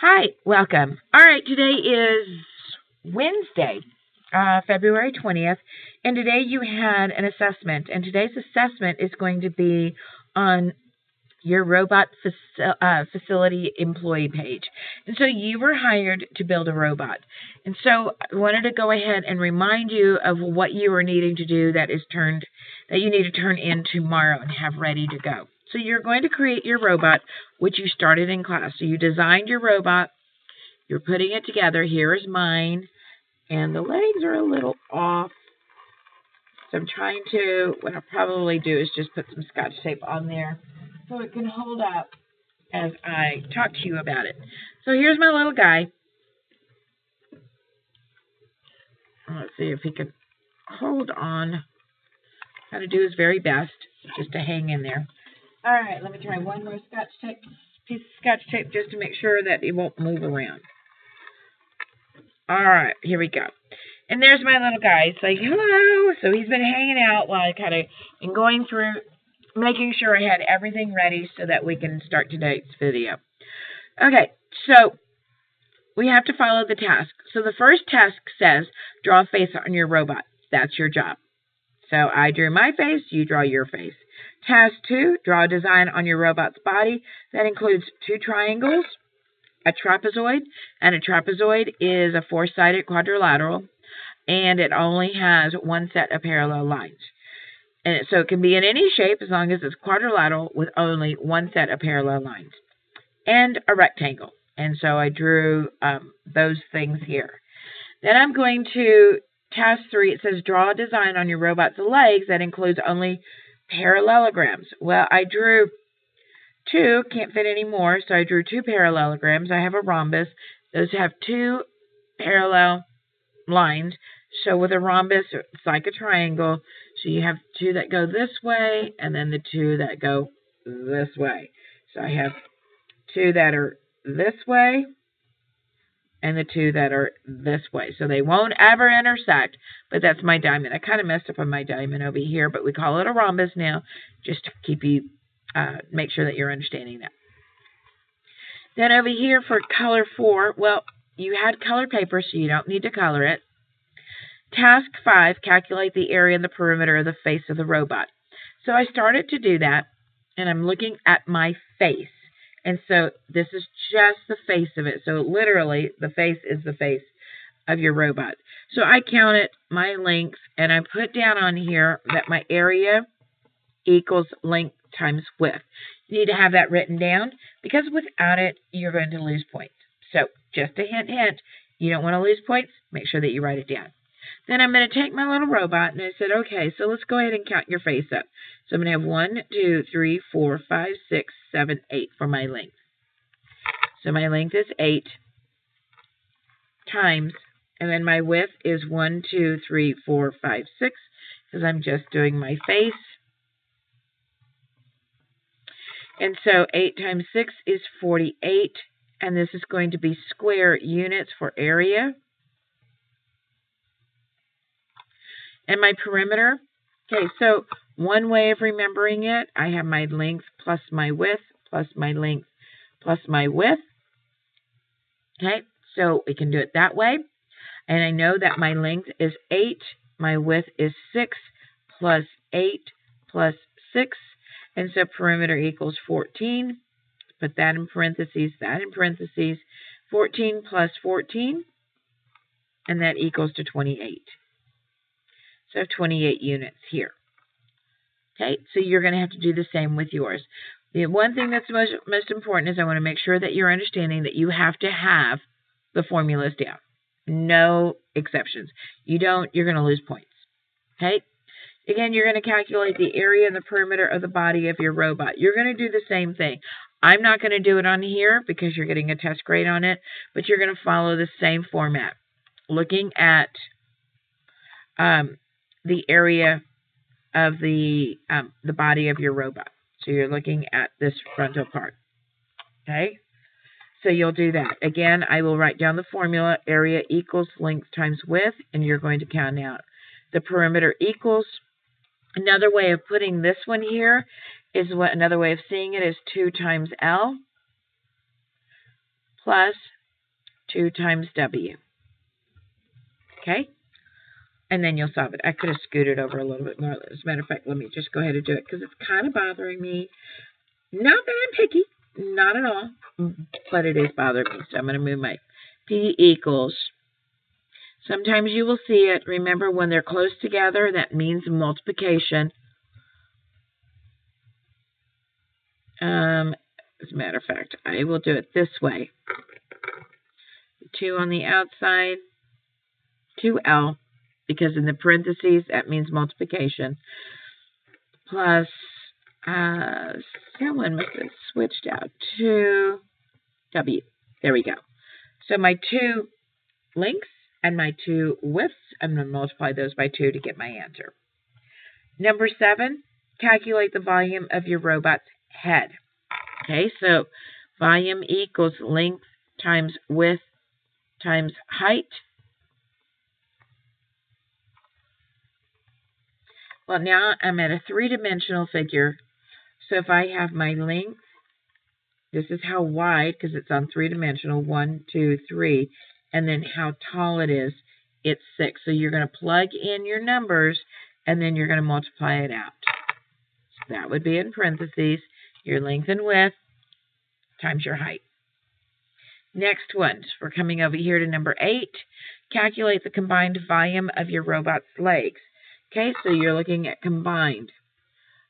Hi, welcome. All right, today is Wednesday, February 20th, and today you had an assessment, and today's assessment is going to be on your robot facility employee page. And so you were hired to build a robot. And so I wanted to go ahead and remind you of what you are needing to do that you need to turn in tomorrow and have ready to go. So you're going to create your robot, which you started in class. So you designed your robot. You're putting it together. Here is mine. And the legs are a little off. So what I'll probably do is just put some Scotch tape on there so it can hold up as I talk to you about it. So here's my little guy. Let's see if he can hold on. Got to do his very best just to hang in there. All right, let me try one more piece of Scotch tape just to make sure that it won't move around. All right, here we go. And there's my little guy. It's like, hello. So he's been hanging out while I kind of been going through, making sure I had everything ready so that we can start today's video. Okay, so we have to follow the task. So the first task says, draw a face on your robot. That's your job. So I drew my face, you draw your face. Task 2, draw a design on your robot's body. That includes 2 triangles, a trapezoid, and a trapezoid is a 4-sided quadrilateral, and it only has one set of parallel lines. And so it can be in any shape as long as it's quadrilateral with only one set of parallel lines. And a rectangle. And so I drew those things here. Then I'm going to task 3. It says draw a design on your robot's legs that includes only parallelograms. Well, I drew 2, can't fit any more, so I drew 2 parallelograms. I have a rhombus. Those have 2 parallel lines. So with a rhombus, it's like a triangle. So you have 2 that go this way, and then the 2 that go this way. So I have 2 that are this way, and the 2 that are this way. So they won't ever intersect, but that's my diamond. I kind of messed up on my diamond over here, but we call it a rhombus now, just to keep you, make sure that you're understanding that. Then over here for color 4, well, you had colored paper, so you don't need to color it. Task 5, calculate the area and the perimeter of the face of the robot. So I started to do that, and I'm looking at my face. And so this is just the face of it. So literally, the face is the face of your robot. So I counted my length, and I put down on here that my area equals length times width. You need to have that written down, because without it, you're going to lose points. So just a hint, you don't want to lose points. Make sure that you write it down. Then I'm going to take my little robot, and I said, okay, so let's go ahead and count your face up. So I'm going to have 1, 2, 3, 4, 5, 6, 7, 8 for my length. So my length is 8 times, and then my width is 1, 2, 3, 4, 5, 6, because I'm just doing my face. And so 8 times 6 is 48, and this is going to be square units for area. And my perimeter, okay, so one way of remembering it, I have my length plus my width plus my length plus my width. Okay, so we can do it that way. And I know that my length is 8, my width is 6 plus 8 plus 6. And so perimeter equals 14. Put that in parentheses, 14 plus 14. And that equals to 28. So 28 units here. Okay, so you're going to have to do the same with yours. The one thing that's most important is I want to make sure that you're understanding that you have to have the formulas down. No exceptions. You don't, you're going to lose points. Okay? Again, you're going to calculate the area and the perimeter of the body of your robot. You're going to do the same thing. I'm not going to do it on here because you're getting a test grade on it, but you're going to follow the same format. Looking at the area of the body of your robot. So you're looking at this frontal part. Okay? So you'll do that. Again, I will write down the formula. Area equals length times width, and you're going to count out. The perimeter equals, another way of putting this one here is another way of seeing it is 2 times L plus 2 times W. Okay? And then you'll solve it. I could have scooted over a little bit more. As a matter of fact, let me just go ahead and do it because it's kind of bothering me. Not that I'm picky. Not at all. But it is bothering me. So I'm going to move my P equals. Sometimes you will see it. Remember, when they're close together, that means multiplication. As a matter of fact, I will do it this way. 2 on the outside, 2L, because in the parentheses, that means multiplication, plus, someone must have switched out, 2W. There we go. So my 2 lengths and my 2 widths, I'm going to multiply those by 2 to get my answer. Number 7, calculate the volume of your robot's head. Okay, so volume equals length times width times height. Well, now I'm at a 3-dimensional figure. So if I have my length, this is how wide, because it's on 3-dimensional, 1, 2, 3, and then how tall it is, it's 6. So you're going to plug in your numbers, and then you're going to multiply it out. So that would be in parentheses, your length and width times your height. Next one, we're coming over here to number 8. Calculate the combined volume of your robot's legs. Okay, so you're looking at combined.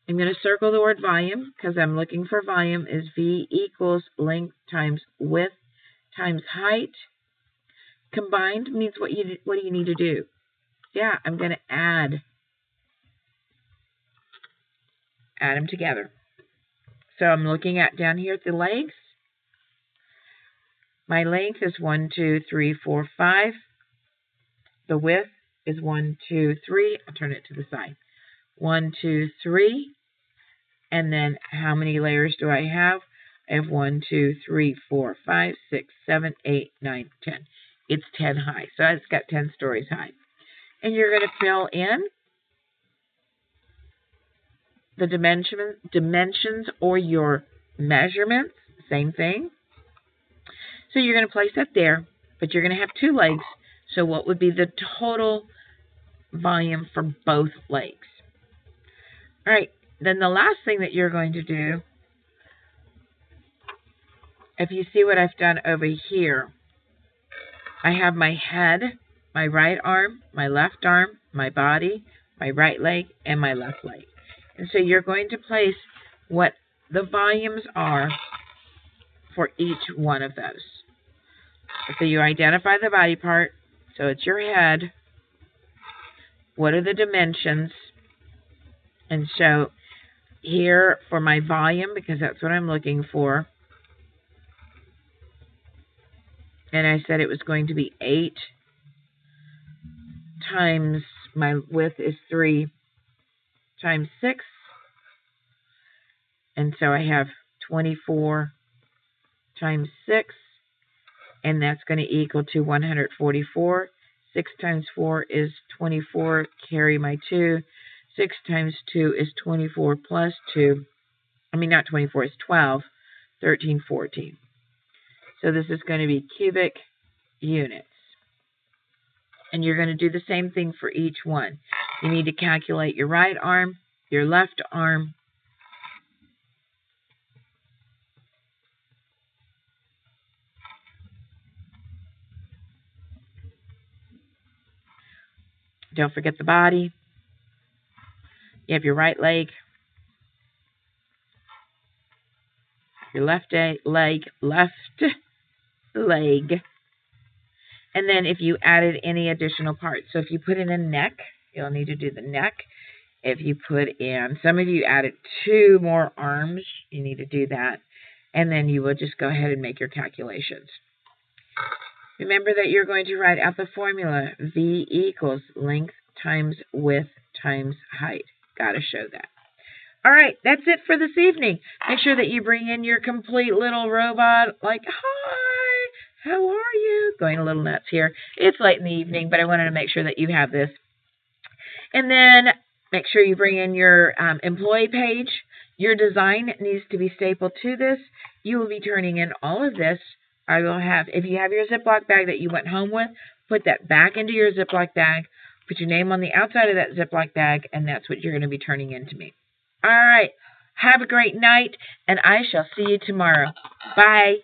I'm going to circle the word volume because I'm looking for volume is V equals length times width times height. Combined means what do you need to do? Yeah, I'm going to add them together. So I'm looking at down here at the legs. My length is 1, 2, 3, 4, 5. The width is 1, 2, 3. I'll turn it to the side. 1, 2, 3. And then how many layers do I have? I have 1, 2, 3, 4, 5, 6, 7, 8, 9, 10. It's 10 high. So it's got 10 stories high. And you're going to fill in the dimensions or your measurements. Same thing. So you're going to place that there, but you're going to have 2 legs. So what would be the total volume for both legs? All right, then the last thing that you're going to do, if you see what I've done over here, I have my head, my right arm, my left arm, my body, my right leg, and my left leg. And so you're going to place what the volumes are for each one of those. So you identify the body part. So it's your head. What are the dimensions? And so here for my volume, because that's what I'm looking for. And I said it was going to be 8 times my width is 3 times 6. And so I have 24 times 6. And that's going to equal to 144. 6 times 4 is 24. Carry my 2. 6 times 2 is 24 plus 2. I mean, not 24, it's 12. 13, 14. So this is going to be cubic units. And you're going to do the same thing for each one. You need to calculate your right arm, your left arm, don't forget the body. You have your right leg, your left leg, and then if you added any additional parts. So if you put in a neck, you'll need to do the neck. If you put in, some of you added 2 more arms, you need to do that. And then you will just go ahead and make your calculations. Remember that you're going to write out the formula. V equals length times width times height. Got to show that. All right, that's it for this evening. Make sure that you bring in your complete little robot, like, hi, how are you? Going a little nuts here. It's late in the evening, but I wanted to make sure that you have this. And then make sure you bring in your employee page. Your design needs to be stapled to this. You will be turning in all of this I will have, if you have your Ziploc bag that you went home with, put that back into your Ziploc bag, put your name on the outside of that Ziploc bag, and that's what you're going to be turning in to me. All right. Have a great night, and I shall see you tomorrow. Bye.